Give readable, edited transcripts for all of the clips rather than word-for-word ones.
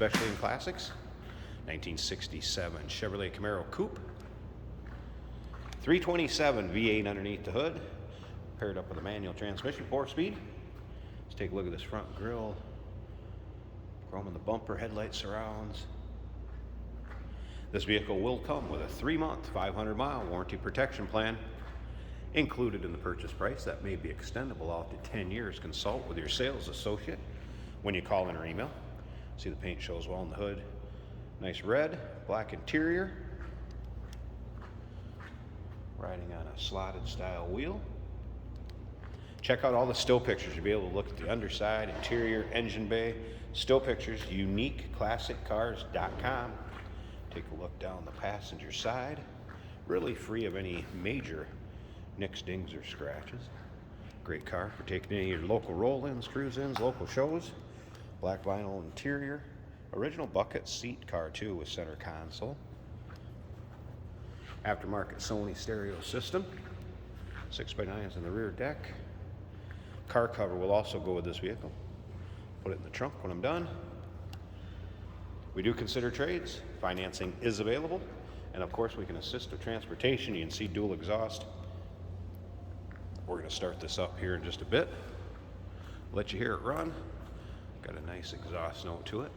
especially in classics. 1967 Chevrolet Camaro Coupe. 327 V8 underneath the hood, paired up with a manual transmission, 4-speed. Let's take a look at this front grille. Chrome in the bumper, headlight surrounds. This vehicle will come with a 3-month, 500-mile warranty protection plan included in the purchase price. That may be extendable out to 10 years. Consult with your sales associate when you call in or email. See, the paint shows well in the hood. Nice red, black interior. Riding on a slotted style wheel. Check out all the still pictures. You'll be able to look at the underside, interior, engine bay, still pictures, uniqueclassiccars.com. Take a look down the passenger side. Really free of any major nicks, dings, or scratches. Great car for taking any of your local roll-ins, cruise-ins, local shows. Black vinyl interior. Original bucket seat car too with center console. Aftermarket Sony stereo system. 6x9s in the rear deck. Car cover will also go with this vehicle. Put it in the trunk when I'm done. We do consider trades. Financing is available. And of course we can assist with transportation. You can see dual exhaust. We're going to start this up here in just a bit. Let you hear it run. Got a nice exhaust note to it.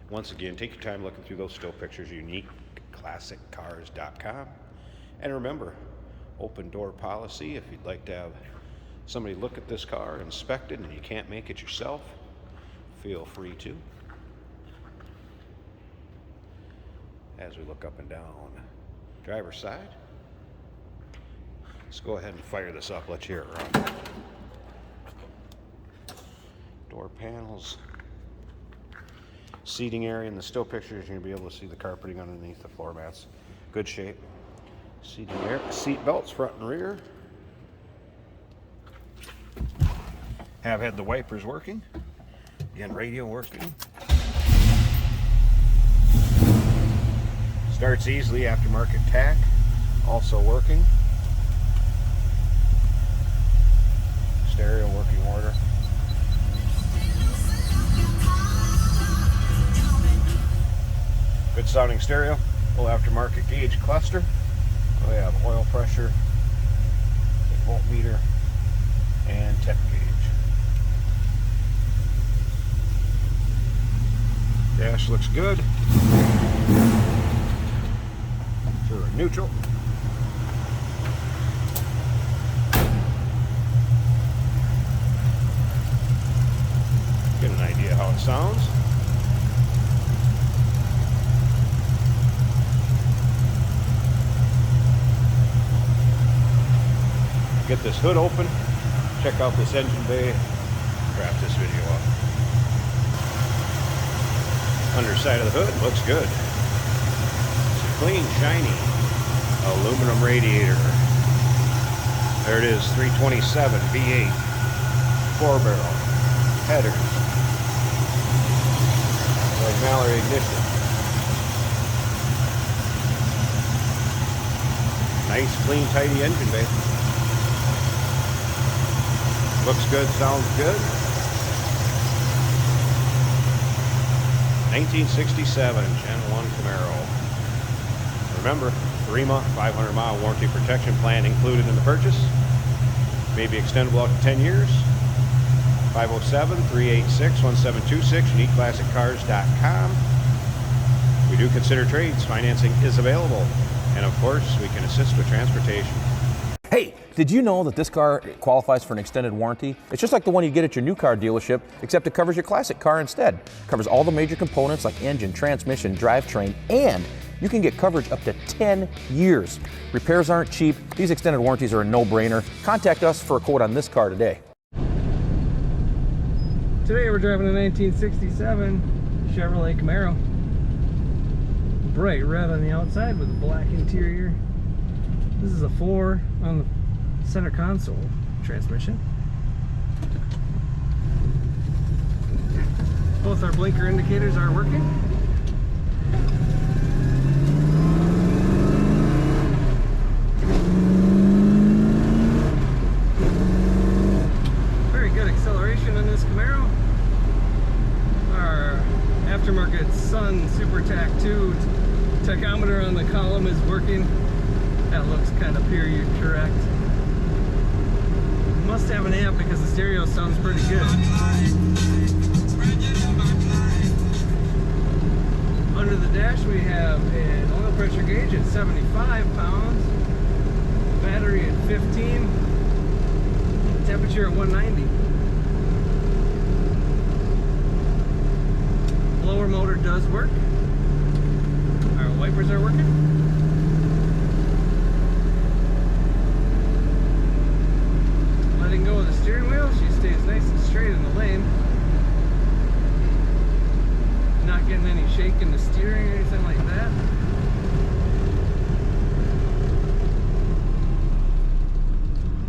Once again, take your time looking through those still pictures, uniqueclassiccars.com. And remember, open door policy. If you'd like to have somebody look at this car, inspect it, and you can't make it yourself, feel free to. As we look up and down driver's side, let's go ahead and fire this up. Let's hear it run. Door panels, seating area. In the still pictures, you're going to be able to see the carpeting underneath the floor mats. Good shape. Seating area, seat belts, front and rear. Have had the wipers working. Again, radio working. Starts easily, aftermarket tack also working. Stereo working order. Good sounding stereo. Full aftermarket gauge cluster. We have oil pressure, voltmeter, and temp gauge. Dash looks good. So we're neutral. Get an idea how it sounds. Get this hood open, check out this engine bay, wrap this video up. Underside of the hood looks good. It's a clean, shiny aluminum radiator. There it is, 327 V8, 4-barrel, headers, like Mallory ignition. Nice, clean, tidy engine bay. Looks good, sounds good. 1967 Gen 1 Camaro. Remember, 3-month, 500-mile warranty protection plan included in the purchase. May be extendable up to 10 years. 507-386-1726, uniqueclassiccars.com. We do consider trades. Financing is available. And of course, we can assist with transportation. Hey, did you know that this car qualifies for an extended warranty? It's just like the one you get at your new car dealership, except it covers your classic car instead. It covers all the major components like engine, transmission, drivetrain, and you can get coverage up to 10 years. Repairs aren't cheap. These extended warranties are a no-brainer. Contact us for a quote on this car today. Today we're driving a 1967 Chevrolet Camaro. Bright red on the outside with a black interior. This is a 4 on the center console transmission. Both our blinker indicators are working. Very good acceleration in this Camaro. Our kind of period correct. Must have an amp because the stereo sounds pretty good. Under the dash we have an oil pressure gauge at 75 pounds, battery at 15, temperature at 190. Blower motor does work. Our wipers are working. Letting go of the steering wheel, she stays nice and straight in the lane. Not getting any shake in the steering or anything like that.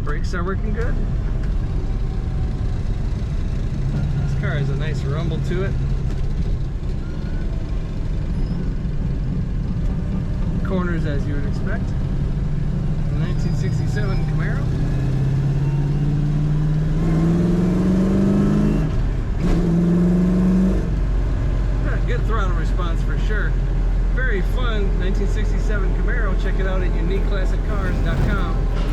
Brakes are working good. This car has a nice rumble to it. Corners as you would expect. A 1967 Camaro. Good throttle response for sure. Very fun 1967 Camaro. Check it out at uniqueclassiccars.com.